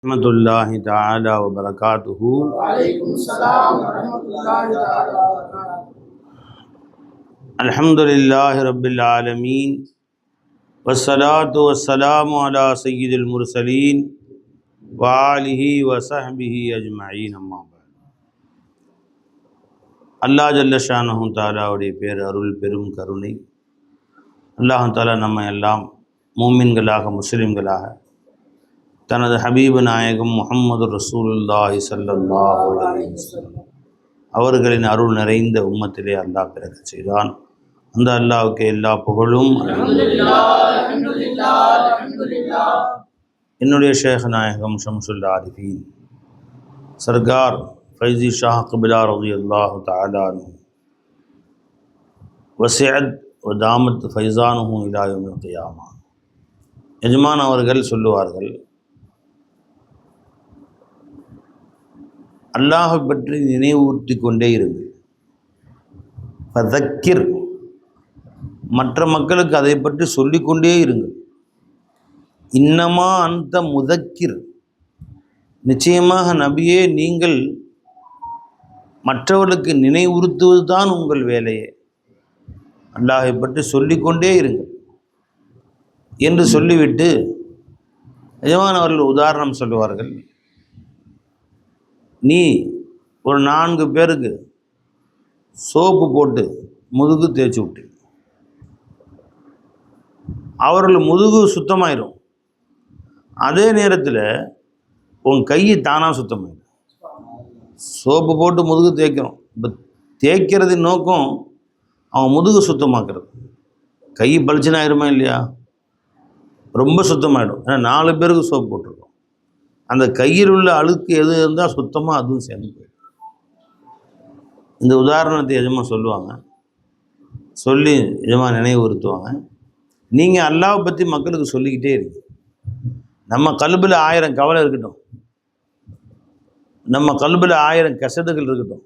रहमतुल्लाहि ताला व बरकातुहू। वालेकुम सलाम व रहमतुल्लाहि ताला व बरकातुहू। अल्हम्दुलिल्लाहि रब्बिल आलमीन वस्सलातु वस्सलामु अला सय्यिदिल मुरसलीन व आलिहि व सहबिहि अजमईन अम्मा बाद। अल्लाह जल्ल ஷானஹு தஆலாவுடைய பேர் அருள் பெரும் கருணை அல்லாஹ் தஆலா நம்மை எல்லாம் மூமின்களாக முஸ்லிம்களாக தனது ஹபீபு நாயகம் முஹம்மது ரசூலுல்லாஹி ஸல்லல்லாஹு அலைஹி வஸல்லம் அவர்களின் அருள் நிறைந்த உம்மத்திலே அல்லாஹ் பிறக்க செய்தான். அந்த அல்லாஹ்வுக்கு எல்லா புகழும். என்னுடைய ஷேக் நாயகம் ஷம்சுல் ஆரிஃபீன் சர்கார் ஃபைஸி ஷாஹ் கிபிலா ரலியல்லாஹு தஆலா அன்ஹு வஸிஅத் வ தாமத் ஃபைஸானுஹு இலா யௌமில் கியாமா. எஜமான் அவர்கள் சொல்லுவார்கள், அல்லாஹை பற்றி நினைவூர்த்தி கொண்டே இருங்கள். ஃபதக்கிர், மற்ற மக்களுக்கு அதை பற்றி சொல்லிக்கொண்டே இருங்கள். இன்னமா அந்த முதக்கிர், நிச்சயமாக நபியே நீங்கள் மற்றவர்களுக்கு நினைவுறுத்துவது தான் உங்கள் வேலையே. அல்லாஹை பற்றி சொல்லிக்கொண்டே இருங்கள் என்று சொல்லிவிட்டு எஜமான் அவர்கள் உதாரணம் சொல்லுவார்கள். நீ ஒரு 4 பேருக்கு சோப்பு போட்டு முதுகு தேய்ச்சி விட்டு அவர்கள் முதுகு சுத்தமாயிரும். அதே நேரத்தில் உன் கை தானாக சுத்தமாயிடும். சோப்பு போட்டு முதுகு தேய்க்கிறோம். இப்போ தேய்க்கிறதின் நோக்கம் அவன் முதுகு சுத்தமாக்குறது. கை பளிச்சுன்னு ஆயிருமா இல்லையா? ரொம்ப சுத்தமாயிடும். ஏன்னா 4 பேருக்கு சோப்பு போட்டிருக்கோம். அந்த கையில் உள்ள அழுக்கு எது இருந்தால் சுத்தமாக அதுவும் சேர்ந்து போயிடும். இந்த உதாரணத்தை எஜமான் சொல்லுவாங்க. சொல்லி எஜமான் நினைவுறுத்துவாங்க, நீங்கள் அல்லாஹ்வை பற்றி மக்களுக்கு சொல்லிக்கிட்டே இருக்கு. நம்ம கல்பில் 1000 கவலை இருக்கட்டும், நம்ம கல்பில் 1000 கசடுகள் இருக்கட்டும்,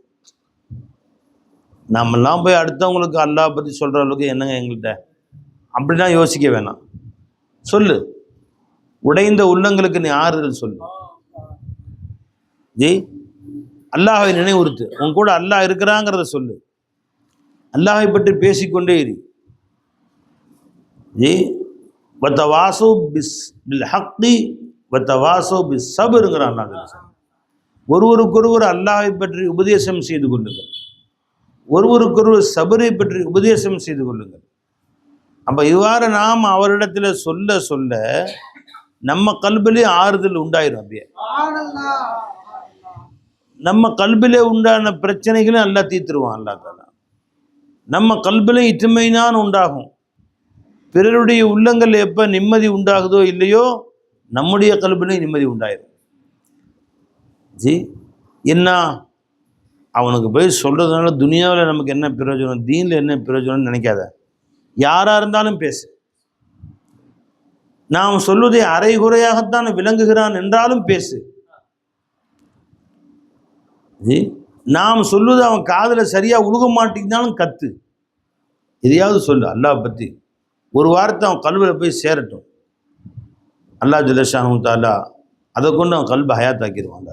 நம்மெல்லாம் போய் அடுத்தவங்களுக்கு அல்லாஹ்வை பற்றி சொல்கிற அளவுக்கு என்னங்க எங்கள்கிட்ட, அப்படிலாம் யோசிக்க வேணாம். சொல்லு, உடைந்த உள்ளங்களுக்கு நீ ஆறுதல் சொல்லு. ஜி, அல்லாஹை நினைவுறுத்து. உன் கூட அல்லாஹ் இருக்கிறாங்கிறத சொல்லு. அல்லாஹை பற்றி பேசிக்கொண்டே இரு. ஜி, வத்தவாசு பில் ஹக்கி வத்தவாசு பிஸ் சபருங்கிறான். ஒருவருக்கொருவர் அல்லாஹை பற்றி உபதேசம் செய்து கொள்ளுங்கள், ஒருவருக்கொருவர் சபரை பற்றி உபதேசம் செய்து கொள்ளுங்கள். அப்போ இவ்வாறு நாம் அவரிடத்தில் சொல்ல சொல்ல நம்ம கல்பிலே ஆறுதல் உண்டாயிரும். அப்படியே நம்ம கல்பிலே உண்டான பிரச்சனைகளும் எல்லாம் தீர்த்துருவான் அல்லாஹ் தஆலா. நம்ம கல்பிலே இத்துமைதான் உண்டாகும். பிறருடைய உள்ளங்கள் எப்போ நிம்மதி உண்டாகுதோ இல்லையோ, நம்முடைய கல்பிலே நிம்மதி உண்டாயிரும். ஜி, என்ன அவனுக்கு போய் சொல்கிறதுனால துனியாவில் நமக்கு என்ன பிரயோஜனம், தீனில் என்ன பிரயோஜனம்னு நினைக்காத. யாராக இருந்தாலும் பேசு. நாம் சொல்வதை அரைகுறையாகத்தான் விளங்குகிறான் என்றாலும் பேசு. நாம் சொல்வது அவன் காதில் சரியாக உழுக மாட்டேங்கிறாலும் கத்து. எதையாவது சொல்லு அல்லாஹ் பற்றி. ஒரு வாரத்தை அவன் கல்வியில் போய் சேரட்டும். அல்லாஹ் ஜல்ல ஷானஹு தஆலா அதை கொண்டு அவன் கல்வை ஹயாத்தாக்கிடுவான்.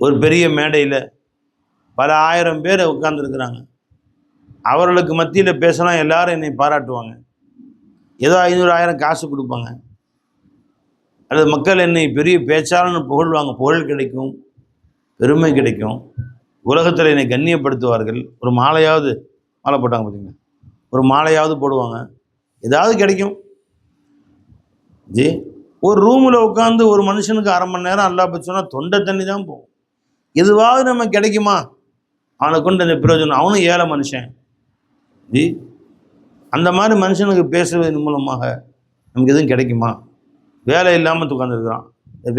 ஒரு பெரிய மேடையில் பல 1000 பேர் உட்கார்ந்துருக்குறாங்க. அவர்களுக்கு மத்தியில் பேசினா எல்லாரும் என்னை பாராட்டுவாங்க. ஏதோ 500-1000 காசு கொடுப்பாங்க. அல்லது மக்கள் என்னை பெரிய பேச்சாளன்னு புகழ்வாங்க. புகழ் கிடைக்கும், பெருமை கிடைக்கும். உலகத்தில் என்னை கண்ணியப்படுத்துவார்கள். ஒரு மாலையாவது, மாலை போட்டாங்க பார்த்தீங்க, ஒரு மாலையாவது போடுவாங்க. ஏதாவது கிடைக்கும். ஜி, ஒரு ரூமில் உட்காந்து ஒரு மனுஷனுக்கு 1/2 மணி நேரம் அல்லாஹ் பற்றி சொன்னால் தொண்டை தண்ணி தான் போகும். எதுவாவது நம்ம கிடைக்குமா? அவனை கொண்டு அந்த பிரயோஜனம். அவனும் ஏழை மனுஷன். ஜி, அந்த மாதிரி மனுஷனுக்கு பேசுவதன் மூலமாக நமக்கு எதுவும் கிடைக்குமா? வேலை இல்லாமல் உட்காந்துருக்குறான்.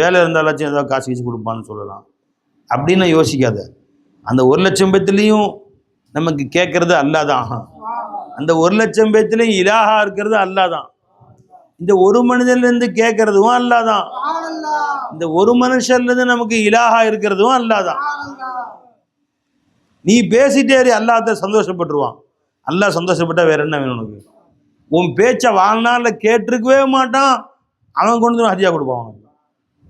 வேலை இருந்தாலாச்சும் ஏதாவது காசு கீச்சு கொடுப்பான்னு சொல்லலாம். அப்படின்னு யோசிக்காத. அந்த 1,00,000 பேத்துலேயும் நமக்கு கேட்குறது அல்லாஹ் தான். அந்த 1,00,000 பேத்துலேயும் இலாஹா இருக்கிறது அல்லாஹ் தான். இந்த ஒரு மனிதன்லேருந்து கேட்கறதும் அல்லாஹ் தான். இந்த ஒரு மனுஷன்லேருந்து நமக்கு இலாஹா இருக்கிறதும் அல்லாஹ் தான். நீ பேசிட்டே அல்லாஹ்ட்ட சந்தோஷப்பட்டுருவான். அல்லாஹ் சந்தோஷப்பட்டா வேற என்ன வேணும் உனக்கு? உன் பேச்சை வாழ்நாளில் கேட்டிருக்கவே மாட்டான். அவன் கொண்டு வந்து ஹதியா கொடுப்பான்.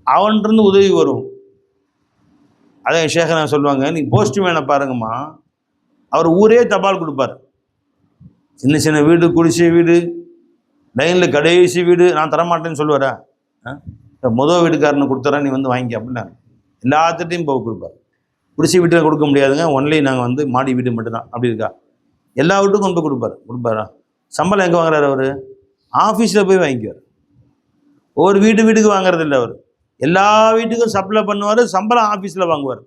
அவன்கிட்ட உதவி வரும். அதே ஷேகனா சொல்லுவாங்க, நீ போஸ்ட்மேனை பாருங்கம்மா, அவர் ஊரே தபால் கொடுப்பார். சின்ன சின்ன வீடு, குடிசை வீடு, லைனில் கடைசி வீடு, நான் தரமாட்டேன்னு சொல்லுவாரா? முதல் வீட்டுக்காரனை கொடுத்துறேன், நீ வந்து வாங்கிக்க அப்படின்னா எல்லாத்துட்டையும் போக கொடுப்பார். குடிசை வீட்டில் கொடுக்க முடியாதுங்க, ஒன்லி நாங்கள் மாடி வீடு மட்டும்தான், அப்படி இருக்கா? எல்லா வீட்டுக்கும் கொண்டு போய் கொடுப்பாரா? சம்பளம் எங்கே வாங்குறாரு அவர்? ஆஃபீஸில் போய் வாங்கிக்குவார். ஒவ்வொரு வீட்டுக்கு வாங்குறது இல்லை அவர், எல்லா வீட்டுக்கும் சப்ளை பண்ணுவார், சம்பளம் ஆஃபீஸில் வாங்குவார்.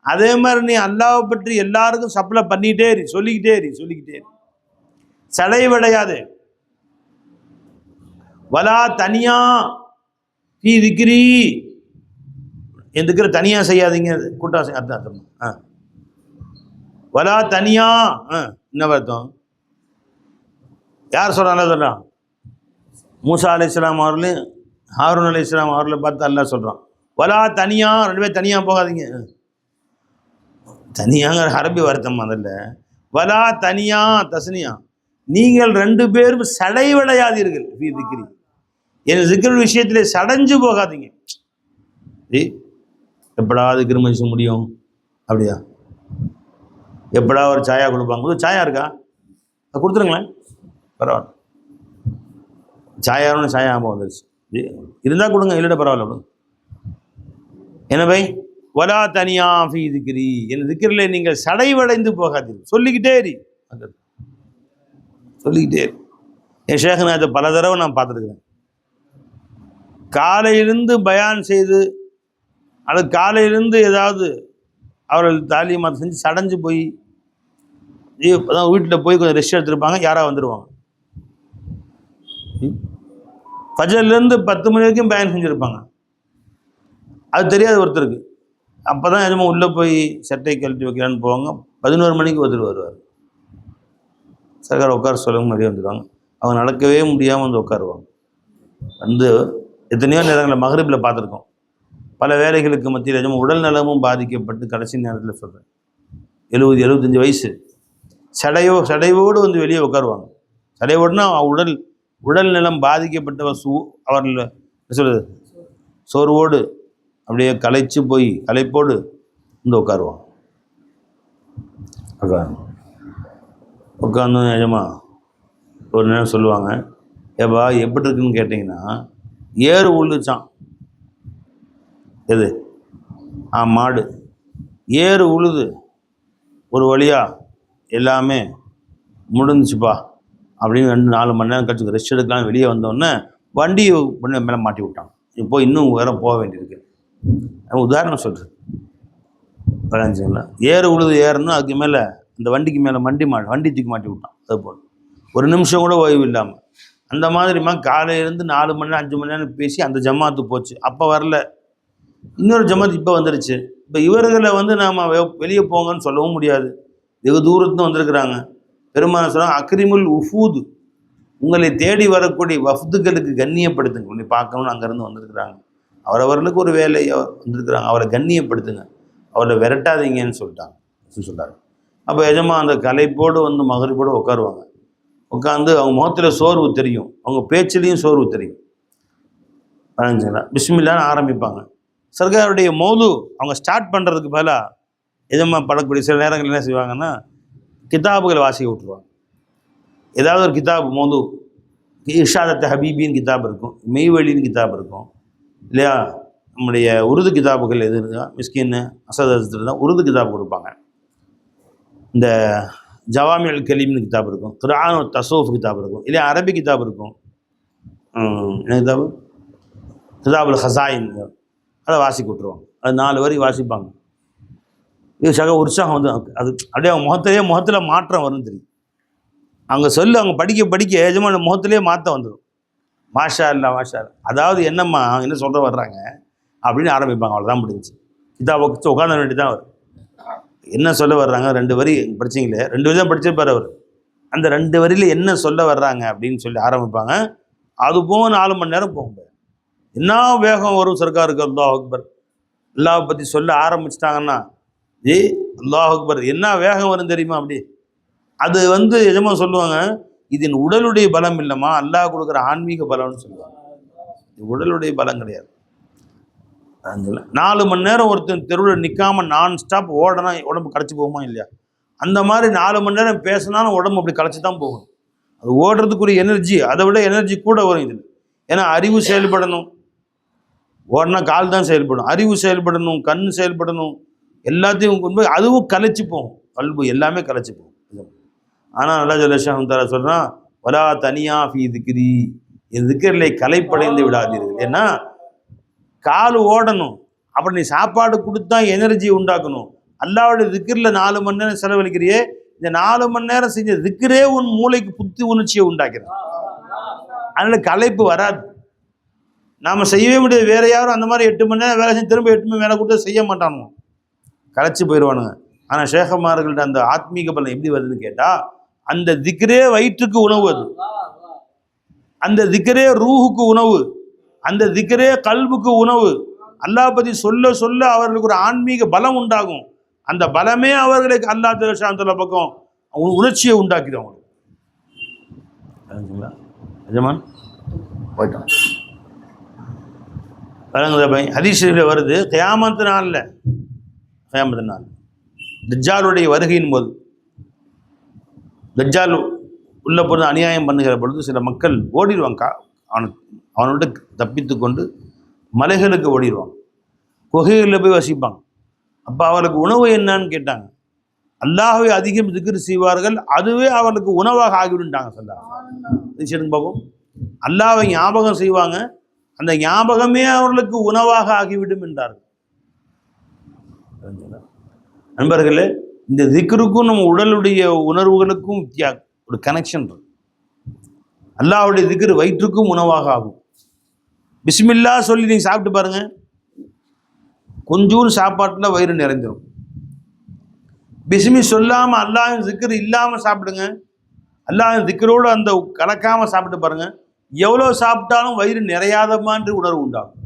அதே மாதிரி நீ அல்லாஹ்வை பற்றி எல்லாருக்கும் சப்ளை பண்ணிக்கிட்டே இரு, சொல்லிக்கிட்டே இரு. சடைவடையாது. வலா தனியா ஃபீ திக்ரி, என் திக்ர தனியா செய்யாதீங்க, கூட்டா செய்ய. அர்த்தம் வலா தனியா என்ன அர்த்தம்? யார் சொல்கிறான்? மூசா அலைஹிஸ்ஸலாம் அவர்களையும் ஹாரூன் அலைஹிஸ்ஸலாம் அவர்களை பார்த்து அல்லாஹ் சொல்கிறான், வலா தனியா, ரெண்டு பேர் தனியாக போகாதீங்க. தனியாங்கிற அரபி வார்த்தம் அதில். வலா தனியா தஸ்னியா, நீங்கள் ரெண்டு பேரும் சடைவடையாதீர்கள். ஃபீ திக்ரி, என் திக்ர் விஷயத்திலே சடைஞ்சு போகாதீங்க. எப்படா திக்ர் மனுஷன் முடியும்? அப்படியா? எப்படா ஒரு சாயா கொடுப்பாங்க, சாயா இருக்கா கொடுத்துருங்களேன், பரவாயில்ல. சாயான்னு சாயா ஆமாம் வந்துருச்சு, இருந்தால் கொடுங்க, இல்லைட பரவாயில்ல கொடுங்க. என்ன பை? வலா தனியா ஃபீ திக்ரி, என் திக்ரில் நீங்கள் சடைவடைந்து போகாதீர்கள். சொல்லிக்கிட்டே இரு. என் ஷேகநாத்தை பல தடவை நான் பார்த்துருக்குறேன். காலையிலிருந்து பயான் செய்து, அது காலையிலிருந்து ஏதாவது அவர்கள் தாலியமாக செஞ்சு சடைஞ்சு போய் வீட்டில் போய் கொஞ்சம் ரெஸ்ட் எடுத்துருப்பாங்க, யாராவது வந்துடுவாங்க. ஃபஜர்லேருந்து 10 மணி வரைக்கும் பயன் செஞ்சுருப்பாங்க, அது தெரியாது ஒருத்தருக்கு. அப்போ தான் எதுவும் உள்ளே போய் சட்டை கழட்டி வைக்கலான்னு போவாங்க. 11 மணிக்கு ஒருத்தர் வருவார், சர்க்கார் உட்கார சொல்லுங்க, நிறைய வந்துடுவாங்க. அவங்க நடக்கவே முடியாமல் வந்து உட்காருவாங்க. வந்து எத்தனையோ நேரங்களில் மகரிபில் பார்த்துருக்கோம். பல வேலைகளுக்கு மத்தியில் எதுவும் உடல் நலமும் பாதிக்கப்பட்டு கடைசி நேரத்தில் சொல்கிறேன், 70-75 வயசு, சடைவோடு வந்து வெளியே உட்காருவாங்க. சடைவோடுனா உடல் நலம் பாதிக்கப்பட்டவர் அவர்கள் சொல்கிறது சோர்வோடு அப்படியே களைச்சு போய் களைப்போடு வந்து உட்காருவாங்க. உட்காந்து நிஜமா ஒரு நேரம் சொல்லுவாங்க, ஏப்பா எப்படி இருக்குன்னு கேட்டிங்கன்னா, ஏறு உழுச்சான். எது? மாடு ஏறு உழுது, ஒரு வழியாக எல்லாமே முடிஞ்சுப்பா அப்படின்னு 2-4 மணி நேரம் கழிச்சு ரெஸ்ட் எடுக்கலாம் வெளியே வந்தோடனே வண்டி மேலே மாட்டி விட்டான். இப்போ இன்னும் வேற போக வேண்டியிருக்கு. உதாரணம் சொல்கிறேன், பழஞ்சுங்களா, ஏறு உழுது ஏறணும், அதுக்கு மேலே இந்த வண்டிக்கு மேலே வண்டி தூக்கி மாட்டி விட்டான். அது போல் ஒரு நிமிஷம் கூட ஓய்வு இல்லாமல் அந்த மாதிரிமா காலையிலேருந்து 4 மணி நேரம் 5 மணி நேரம் பேசி அந்த ஜமாத்து போச்சு. அப்போ வரல, இன்னொரு ஜமாத்து இப்போ வந்துருச்சு. இப்போ இவர்களை வந்து நாம் வெளியே போங்கன்னு சொல்லவும் முடியாது, வெகு தூரத்துன்னு வந்திருக்கிறாங்க. பெருமாள் சொல்கிறாங்க, அக்ரிமுல் உஃபூது, உங்களை தேடி வரக்கூடிய வஃதுகளுக்கு கண்ணியப்படுத்துங்க. உங்களை பார்க்கணும்னு அங்கேருந்து வந்திருக்கிறாங்க, அவரவர்களுக்கு ஒரு வேலையை வந்திருக்கிறாங்க, அவரை கண்ணியப்படுத்துங்க, அவரை விரட்டாதீங்கன்னு சொல்லிட்டாங்க. அப்போ எஜமா அந்த கலைப்போடு வந்து மகரிப்போடு உட்காருவாங்க. உட்காந்து அவங்க முகத்தில் சோர்வு தெரியும், அவங்க பேச்சிலையும் சோர்வு தெரியும். பதினஞ்சுங்களா பிஸ்மில்லான்னு ஆரம்பிப்பாங்க. சர்க்காருடைய மௌது அவங்க ஸ்டார்ட் பண்ணுறதுக்கு பதிலாக எஜமா படக்கூடிய சில நேரங்கள் என்ன செய்வாங்கன்னா, கிதாபுகளை வாசிக்க விட்டுருவாங்க. ஏதாவது ஒரு கிதாப் மௌது, இர்ஷாதத் ஹபீபின்னு கிதாப் இருக்கும், மெய்வழின்னு கிதாப் இருக்கும் இல்லையா, நம்முடைய உருது கிதாபுகள் எது இருக்கா, மிஸ்கின்னு அசத் தான் உருது கிதாப் கொடுப்பாங்க. இந்த ஜவாமில் கலீம்னு கிதாப் இருக்கும், குர்ஆன் தஸூஃப் கிதாப் இருக்கும், இல்லையா அரபி கிதாப் இருக்கும். என்ன கிதாபு? கிதாபுல் ஹஸாயின், அதை வாசிக்க விட்டுருவாங்க. அது 4 வரி வாசிப்பாங்க. இது உற்சாகம் வந்து அது அப்படியே அவங்க முகத்தில் மாற்றம் வரும்னு தெரியும். அவங்க அவங்க படிக்க எஜமான முகத்திலே மாற்றம் வந்துடும். மாஷா அல்லா மாஷா அல்லா, அதாவது என்னம்மா என்ன சொல்கிற வர்றாங்க அப்படின்னு ஆரம்பிப்பாங்க. அவ்வளோதான் முடிஞ்சு. கிதாபை உட்காந்து வேண்டி தான் வரும். என்ன சொல்ல வர்றாங்க, 2 வரி படிச்சிங்களே, 2 வரி தான் படிச்சிருப்பார் அவர். அந்த 2 வரியில் என்ன சொல்ல வர்றாங்க அப்படின்னு சொல்லி ஆரம்பிப்பாங்க. அது போக 4 மணி நேரம் போகும். என்ன வேகம் வரும் சர்க்காருக்கு. அல்லாஹ் அக்பர், அல்லாஹ் பற்றி சொல்ல ஆரம்பிச்சிட்டாங்கன்னா அல்லாஹ் அக்பர், என்ன வேகம் வரும் தெரியுமா? அப்படி அது வந்து எஜமா சொல்லுவாங்க, இது என் உடலுடைய பலம் இல்லைம்மா, அல்லாஹ் கொடுக்குற ஆன்மீக பலம்னு சொல்லுவாங்க. இது உடலுடைய பலம் கிடையாது. 4 மணி நேரம் ஒருத்தன் தெருவில் நிற்காம நான் ஸ்டாப் ஓடனா உடம்பு களைச்சி போகுமா இல்லையா? அந்த மாதிரி 4 மணி நேரம் பேசினாலும் உடம்பு அப்படி களைச்சி தான் போகும். அது ஓடுறதுக்குரிய எனர்ஜி, அதை விட எனர்ஜி கூட வரும் இதில். ஏன்னா அறிவு செயல்படணும், ஓடனா கால் தான் செயல்படும், அறிவு செயல்படணும், கண் செயல்படணும், எல்லாத்தையும் கொண்டு போய் அதுவும் கலைச்சி போகும், கல்பு எல்லாமே கலைச்சி போகும். ஆனால் நல்லா ஜல்லஷாஹு தஆலா சொல்கிறான், வலா தனியா ஃபீ திக்ரி, என் திக்ரிலே கலைப்படைந்து விடாதீர்கள். ஏன்னா கால் ஓடணும், அப்புறம் நீ சாப்பாடு கொடுத்தா எனர்ஜி உண்டாக்கணும். அல்லாஹ்வுடைய திக்ரில் 4 மணி நேரம் செலவழிக்கிறியே, இந்த 4 மணி நேரம் செஞ்ச திக்ரே உன் மூளைக்கு புத்தி உணர்ச்சியை உண்டாக்கிறது. அதனால் களைப்பு வராது. நாம் செய்யவே முடியாது. வேற யாரும் அந்த மாதிரி 8 மணி நேரம் வேலை செஞ்சு திரும்ப 8 மணி நேரம் கொடுத்து செய்ய மாட்டானுங்க, களைச்சி போயிடுவானுங்க. ஆனால் ஷேகமார்கள்ட்ட அந்த ஆத்மீக பலன் எப்படி வருதுன்னு கேட்டால், அந்த திக்ரே வயிற்றுக்கு உணவு, அது அந்த திக்ரே ரூஹுக்கு உணவு, அந்த திக்ரே கல்புக்கு உணவு. அல்லாஹ் பற்றி சொல்ல சொல்ல அவர்களுக்கு ஒரு ஆன்மீக பலம் உண்டாகும். அந்த பலமே அவர்களுக்கு அல்லாஹ் ஜல்லஷானுஹு பக்கம் உணர்ச்சியை உண்டாக்கிடும். எஜமான் போயிட்டான். ஹதீஸ் ஷரீஃபில் வருது, கியாமத்து நாளில், கியாமத்து நாள் தஜ்ஜாலுடைய வருகையின் போது, தஜ்ஜால் உள்ள பொழுது அநியாயம் பண்ணுகிற பொழுது சில மக்கள் ஓடிடுவாங்க, அவனோட தப்பித்து கொண்டு மலைகளுக்கு ஓடிடுவாங்க, குகைகளில் போய் வசிப்பாங்க. அப்போ அவர்களுக்கு உணவு என்னன்னு கேட்டாங்க. அல்லாஹ்வை அதிகம் திக்ர் செய்வார்கள், அதுவே அவர்களுக்கு உணவாக ஆகிவிடுட்டாங்க. சொல்லுங்க பார்ப்போம். அல்லாஹ்வை ஞாபகம் செய்வாங்க, அந்த ஞாபகமே அவர்களுக்கு உணவாக ஆகிவிடும் என்றார்கள். நண்பர்களே, இந்த திக்ருக்கும் நம்ம உடலுடைய உணர்வுகளுக்கும் ஒரு கனெக்ஷன் இருக்கு. அல்லாஹ்வுடைய திக்ர் வயிற்றுக்கும் உணவாக ஆகும். பிஸ்மில்லா சொல்லி நீங்கள் சாப்பிட்டு பாருங்க, கொஞ்சூர் சாப்பாட்டில் வயிறு நிறைந்துடும். பிஸ்மி சொல்லாமல் அல்லாஹ்வின் திக்ர் இல்லாமல் சாப்பிடுங்க, அல்லாஹ்வின் திக்ரோடு அந்த கலக்காமல் சாப்பிட்டு பாருங்க, எவ்வளோ சாப்பிட்டாலும் வயிறு நிறையாதமான்ற உணர்வு உண்டாகும்.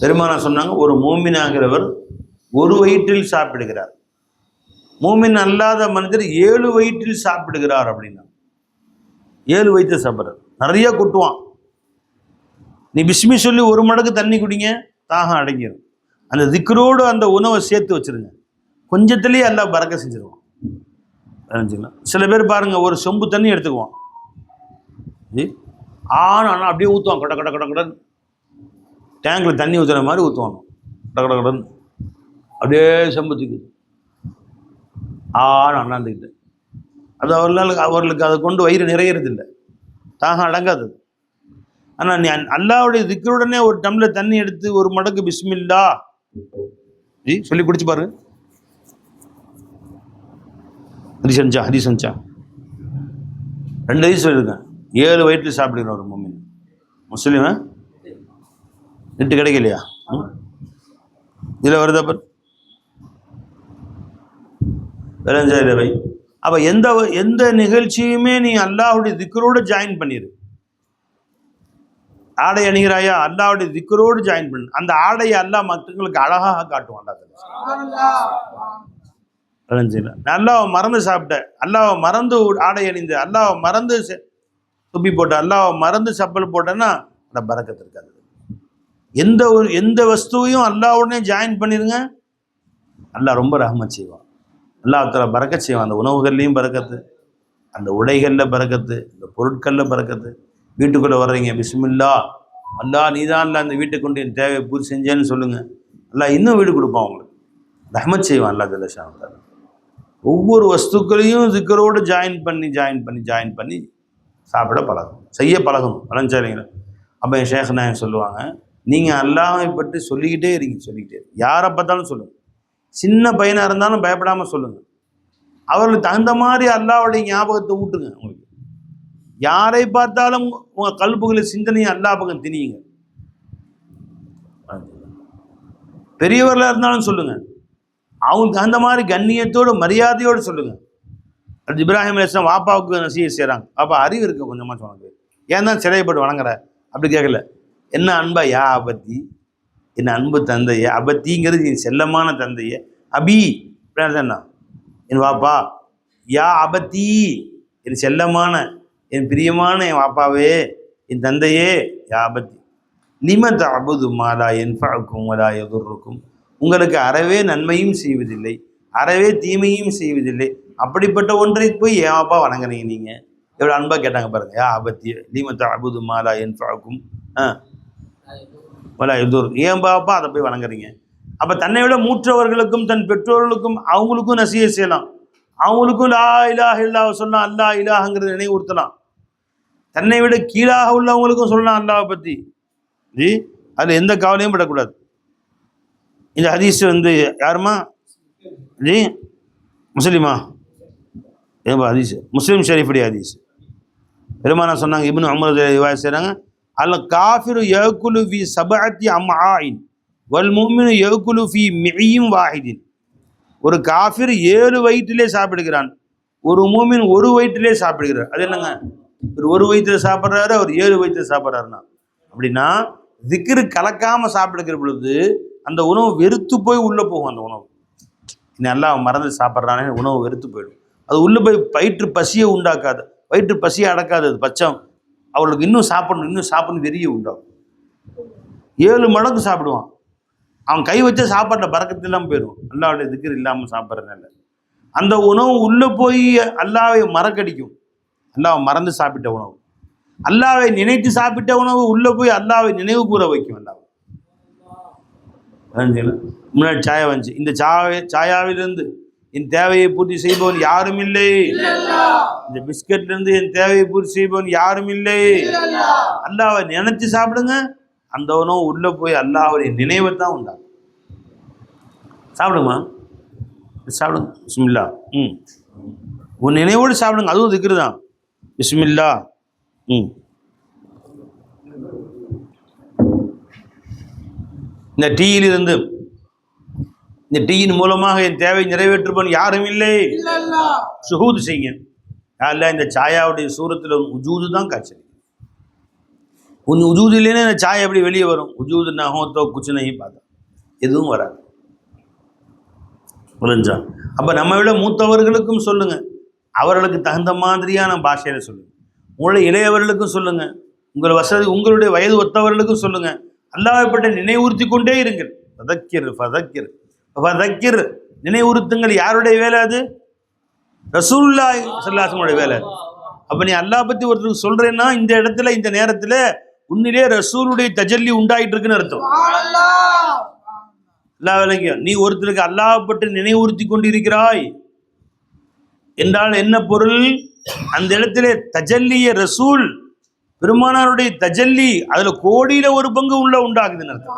பெருமானா சொன்னாங்க, ஒரு மூமினாகிறவர் ஒரு வயிற்றில் சாப்பிடுகிறார், மூமின் அல்லாத மனிதர் 7 வயிற்றில் சாப்பிடுகிறார் அப்படின்னா. 7 வயிற்று சாப்பிட்றார், நிறைய கொட்டுவான். நீ பிஸ்மி சொல்லி 1 மடக்கு தண்ணி குடிங்க, தாகம் அடங்கிடும். அந்த திக்ரோடு அந்த உணவை சேர்த்து வச்சுருங்க, கொஞ்சத்துலேயே எல்லாம் பறக்க செஞ்சிருவான். சில பேர் பாருங்க, ஒரு சொம்பு தண்ணி எடுத்துக்குவான், ஆனால் அப்படியே ஊற்றுவான், கட கட கட கடன் டேங்கில் தண்ணி ஊற்றுற மாதிரி ஊற்றுவான், கட கட கடன் அப்படியே செம்புத்துக்கு அண்ணாந்துக்கிட்டு. அது அவர்களுக்கு அதை கொண்டு வயிறு நிறையிறதில்லை, தாகம் அடங்காது. ஆனால் நீ அல்லாஹ்வுடைய திக்ருடனே ஒரு டம்ளர் தண்ணி எடுத்து 1 மடக்கு பிஸ்மில்லா சொல்லி குடிச்சு பாருங்க. ஹரிசஞ்சா 2 ஹதீஸ் சொல்லியிருக்கேன். 7 வயிற்றில் சாப்பிடுகிறோம் ஒரு முஃமின். முஸ்லீம் நெட்டு கிடைக்கலையா? இதில் வருதா பார், விளைஞ்சாயிரவை. அப்போ எந்த நிகழ்ச்சியுமே நீ அல்லாஹ்வுடைய திக்ரோடு ஜாயின் பண்ணிடு. ஆடை அணிகிறாயா, அல்லாஹ்வுடைய திக்ரோடு ஜாயின் பண்ணு. அந்த ஆடையை அல்லாஹ் மக்களுக்கு அழகாக காட்டுவான். அல்லாஹ் மறந்து சாப்பிட்ட, அல்லாஹ் மறந்து ஆடை அணிந்து, அல்லாஹ் மறந்து துப்பி போட்ட, அல்லாஹ் மறந்து சப்பல் போட்டேன்னா அந்த பரக்கத்து இருக்காது. எந்த வஸ்துவையும் அல்லாஹ்வுடனே ஜாயின் பண்ணிடுங்க, அல்லாஹ் ரொம்ப ரஹ்மத் செய்வான். அல்லாஹ் தஆலா பரக்கத் செய்வான். அந்த உணவுகள்லையும் பரக்கத்து, அந்த உடைகளில் பரக்கத்து, இந்த பொருட்களில் பரக்கத்து. வீட்டுக்குள்ளே வர்றீங்க, பிஸ்மில்லா அல்லாஹ் நீதான் இல்லை அந்த வீட்டை கொண்டு என் தேவையை பூர்த்தி செஞ்சேன்னு சொல்லுங்கள், அல்லாஹ் இன்னும் வீடு கொடுப்பான், உங்களுக்கு ரஹ்மத் செய்வான் அல்லாஹ் ஜல்லஷானுஹு தஆலா. ஒவ்வொரு வஸ்துக்களையும் திக்ரோடு ஜாயின் பண்ணி சாப்பிட பழகணும், செய்ய பழகணும். பழஞ்சாலிங்களா? அப்போ என் ஷேக் நாயகம் சொல்லுவாங்க, நீங்கள் அல்லாஹ்வை பற்றி சொல்லிக்கிட்டே இருக்கீங்க, யாரை பார்த்தாலும் சொல்லுங்கள். சின்ன பையனாக இருந்தாலும் பயப்படாமல் சொல்லுங்கள். அவர்களுக்கு தகுந்த மாதிரி அல்லாஹ்வுடைய ஞாபகத்தை ஊட்டுங்க. உங்களுக்கு யாரை பார்த்தாலும் உங்கள் கல்புகளை சிந்தனையை அல்லாஹ் பக்கம் திணியுங்க. பெரியவர்களாக இருந்தாலும் சொல்லுங்கள், அவங்களுக்கு தகுந்த மாதிரி கண்ணியத்தோடு மரியாதையோடு சொல்லுங்கள். அது இப்ராஹிம் அலைஹிஸ்ஸலாம் வாப்பாவுக்கு நசீஹத் செய்கிறாங்க. பாப்பா அறிவு இருக்க கொஞ்சமாக சொன்னாங்க, ஏன் தான் சிலைப்பட்டு வணங்குற அப்படி கேட்கல. என்ன அன்பா, யா அபத்தி, என் அன்பு தந்தைய, அபத்திங்கிறது என் செல்லமான தந்தைய, அபி என்ன என் வாப்பா, யா அபத்தி என் செல்லமான என் பிரியமான என் வாப்பாவே, என் தந்தையே, யா அபத்தி. லிம தஅபுது மா லா யன்ஃபஉக்கும் வலா யதுர்ருக்கும், உங்களுக்கு அறவே நன்மையும் செய்வதில்லை, அறவே தீமையும் செய்வதில்லை, அப்படிப்பட்ட ஒன்றை போய் ஏன்ப்பா வணங்குறீங்க நீங்க? எவ்வளோ அன்பா கேட்டாங்க பாருங்க. யா அபத்தி லிம தஅபுது மா லா யன்ஃபஉக்கும் வலா யதுர், ஏன் பாப்பா அதை போய் வணங்குறீங்க? அப்போ தன்னை விட மூற்றவர்களுக்கும் தன் பெற்றோர்களுக்கும் அவங்களுக்கும் நசிஹத் செய்யலாம், அவங்களுக்கும் லா இலாஹ இல்லல்லாஹ் சொல்லலாம், அல்லா இலாஹங்கிறத நினைவுறுத்தலாம். தன்னை விட கீழாக உள்ளவங்களுக்கும் சொல்லலாம் அல்லாஹை பற்றி. ஜி அதில் எந்த கவலையும் படக்கூடாது. இந்த ஹதீஸ் யாருமா ஜி? முஸ்லிமா? ஏன்பா ஹதீஸ்? முஸ்லீம் ஷரீஃபுடைய ஹதீஸ். பெருமானா சொன்னாங்க, இப்னு உமர் ரிவாயத் செய்கிறாங்க, அல் காஃபிரு யகுலு ஃபி சபஅத்தி அம்ஆஇன் வல் முஃமினு யகுலு ஃபி மிஇம் வாஹிதின். ஒரு காஃபிர் 7 வயிற்றிலே சாப்பிடுகிறான், ஒரு மூமின் ஒரு வயிற்றிலே சாப்பிடுகிறார். அது என்னங்க? ஒரு வயிற்றில் சாப்பிட்றாரு, அவர் 7 வயிற்றில் சாப்பிட்றாருன்னா, அப்படின்னா திக்ரு கலக்காமல் சாப்பிடுகிற பொழுது அந்த உணவு வெறுத்து போய் உள்ளே போகும். அந்த உணவு நல்லா மறந்து சாப்பிட்றானே உணவு வெறுத்து போயிடும். அது உள்ளே போய் வயிற்று பசியை உண்டாக்காது, வயிற்று பசியை அடக்காது. அது பச்சம் அவளுக்கு இன்னும் சாப்பிடணும் வெறியை உண்டாகும். 7 மடங்கு சாப்பிடுவான். அவன் கை வச்ச சாப்பாட்டில் பறக்கத்து இல்லாமல் போயிடும், அல்லாவுடைய திக்ரு இல்லாமல் சாப்பிட்றதுனால. அந்த உணவு உள்ளே போய் அல்லாவை மறக்கடிக்கும். அல்லாவை மறந்து சாப்பிட்ட உணவு, அல்லாவை நினைத்து சாப்பிட்ட உணவு உள்ளே போய் அல்லாவை நினைவு கூற வைக்கும். அல்லாவை முன்னாடி சாயா வந்துச்சு, இந்த சாயாவிலிருந்து என் தேவையை பூர்த்தி செய்பவன் யாரும் இல்லை, இந்த பிஸ்கட்லேருந்து என் தேவையை பூர்த்தி செய்பவன் யாரும் இல்லை. அல்லாவை நினைச்சு சாப்பிடுங்க, அந்த உணவு உள்ளே போய் அல்லாஹ்வுடைய நினைவை தான் உண்டாகும். சாப்பிடுமா? சாப்பிடுங்க. பிஸ்மில்லா. உன் நினைவோடு சாப்பிடுங்க, அதுவும் திக்ரு தான். பிஸ்மில்லா. இந்த டீயிலிருந்து, இந்த டீயின் மூலமாக என் தேவை நிறைவேற்றுப்பவன் யாரும் இல்லை. சுஹூத் செய்யுங்க. யாரில் இந்த சாயாவுடைய சூரத்தில் உஜூது தான் காய்ச்சல். உன் உஜூது இல்லைன்னா இந்த சாயா எப்படி வெளியே வரும்? உஜூது நகோத்தோ குச்சினையும் பார்த்தா எதுவும் வராது. புரிஞ்சா? அப்போ நம்ம விட மூத்தவர்களுக்கும் சொல்லுங்கள், அவர்களுக்கு தகுந்த மாதிரியான பாஷையில் சொல்லுங்கள். உங்களுடைய இளையவர்களுக்கும் சொல்லுங்கள், உங்களுடைய வயது ஒத்தவர்களுக்கும் சொல்லுங்கள். அல்லாஹ்வை பற்றி நினைவுறுத்தி கொண்டே இருங்கள். ஃபதக்கிர் நினைவுறுத்துங்கள். யாருடைய வேலை அது? ரசூலுல்லாஹி ஸல்லல்லாஹு அலைஹி வஸல்லம் வேலை. அப்போ நீ அல்லாஹ் பற்றி ஒருத்தருக்கு சொல்கிறேன்னா இந்த இடத்துல இந்த நேரத்தில் உன்னிலே ரசூலுடைய தஜல்லி உண்டாயிட்டு இருக்குன்னு அர்த்தம். அல்லாஹ் விளங்கிய நீ ஒருத்தருக்கு அல்லாஹ் பற்றி நினைவுறுத்தி கொண்டிருக்கிறாய் என்றால் என்ன பொருள்? அந்த இடத்துல தஜல்லிய ரசூல் பெருமானாருடைய தஜல்லி அதுல கோடியில ஒரு பங்கு உண்டாகுதுன்னு அர்த்தம்.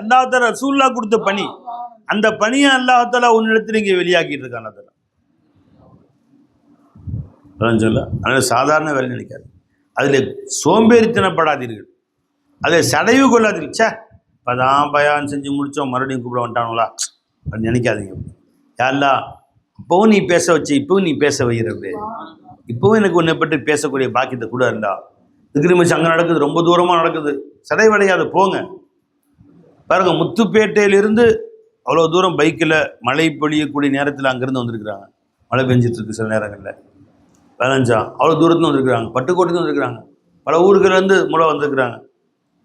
அல்லாஹ் ரசூல்லா கொடுத்த பணி, அந்த பணியை அல்லாஹால உன்னிடத்தில் இங்கே வெளியாக்கிட்டு இருக்கான். அதனால சாதாரண வேலை நினைக்காது, அதுல சோம்பேறித்தனப்படாதீர்கள், அதை சடைவு கொள்ளாதீர்கள். சே இப்பதான் பயான் செஞ்சு முடிச்சோம் மறுபடியும் கூப்பிட வந்துட்டானுங்களா அப்படின்னு நினைக்காதீங்க. யாரெல்லாம் இப்பவும் நீ பேச வச்சு, இப்பவும் நீ பேச வைக்கிறது, இப்பவும் எனக்கு உன்னை பற்றி பேசக்கூடிய பாக்கியத்தை கூட இருந்தா. திக்ரிமச்சு அங்கே நடக்குது, ரொம்ப தூரமாக நடக்குது, சடைவடையாது போங்க. பாருங்க, முத்துப்பேட்டையிலிருந்து அவ்வளோ தூரம் பைக்கில் மழை பொழியக்கூடிய நேரத்தில் அங்கேருந்து வந்திருக்கிறாங்க. மழை பெஞ்சிட்டு இருக்கு சில நேரங்களில். பதினஞ்சா அவ்வளோ தூரத்துன்னு வந்திருக்கிறாங்க, பட்டுக்கோட்டைக்கு வந்திருக்கிறாங்க, பல ஊர்கள்லேருந்து மூலம் வந்திருக்கிறாங்க.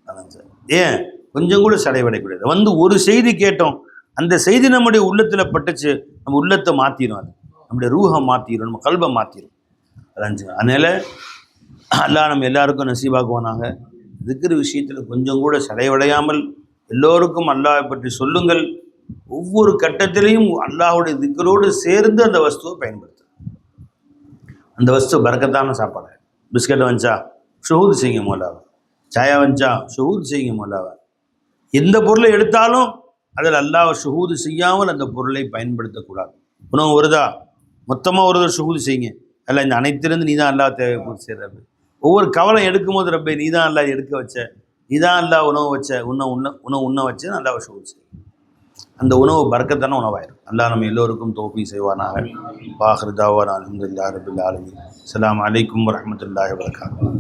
பதினஞ்சா ஏன் கொஞ்சம் கூட சடைவடைக்கூடாது. வந்து ஒரு செய்தி கேட்டோம், அந்த செய்தி நம்முடைய உள்ளத்தில் பட்டுச்சு, நம்ம உள்ளத்தை மாற்றிடும், அது நம்முடைய ரூஹை மாற்றிடும், நம்ம கல்பை மாற்றிடும். அதனால் அல்லாஹ் நம்ம எல்லாருக்கும் நசீபாக்குவானாங்க. திக்ர் விஷயத்தில் கொஞ்சம் கூட சடைவடையாமல் எல்லோருக்கும் அல்லாஹை பற்றி சொல்லுங்கள். ஒவ்வொரு கட்டத்திலையும் அல்லாஹுடைய திக்ரோடு சேர்ந்து அந்த வஸ்துவை பயன்படுத்து. அந்த வஸ்து பரக்கத்தான சாப்பாடு. பிஸ்கட்டை வந்துச்சா ஷுஹூத் செய்யுங்க மோலாவை, சாயா வந்துச்சா ஷுஹூத் செய்யுங்க மோலாவை. எந்த பொருளை எடுத்தாலும் அதில் அல்லாஹ் ஷுஹூது செய்யாமல் அந்த பொருளை பயன்படுத்தக்கூடாது. உணவு வருதா மொத்தமாக ஒரு ஷுஹூது செய்யுங்க. அல்ல இந்த அனைத்திலிருந்து நீ தான் அல்லாஹ் தேவை பூர்த்தி செய்கிறது. ஒவ்வொரு கவலை எடுக்கும்போது ரப்பே நீ தான் அல்லாஹ் எடுக்க வச்ச, நீ தான் அல்லாஹ் உணவு வச்ச, உணவு உண்ண வச்சு அல்லாஹ் ஷுஹூத் செய்யும். அந்த உணவு பரக்கத்தான உணவாயிரும். அல்லாஹ் நம்ம எல்லோருக்கும் தௌஃபீக் செய்வானாக. வாஹிர் தாவானா அல்ஹம்துலில்லாஹி ரப்பில் ஆலமீன். அஸ்ஸலாமு அலைக்கும் வரஹ்மத்துல்லாஹி வபரகாத்துஹு.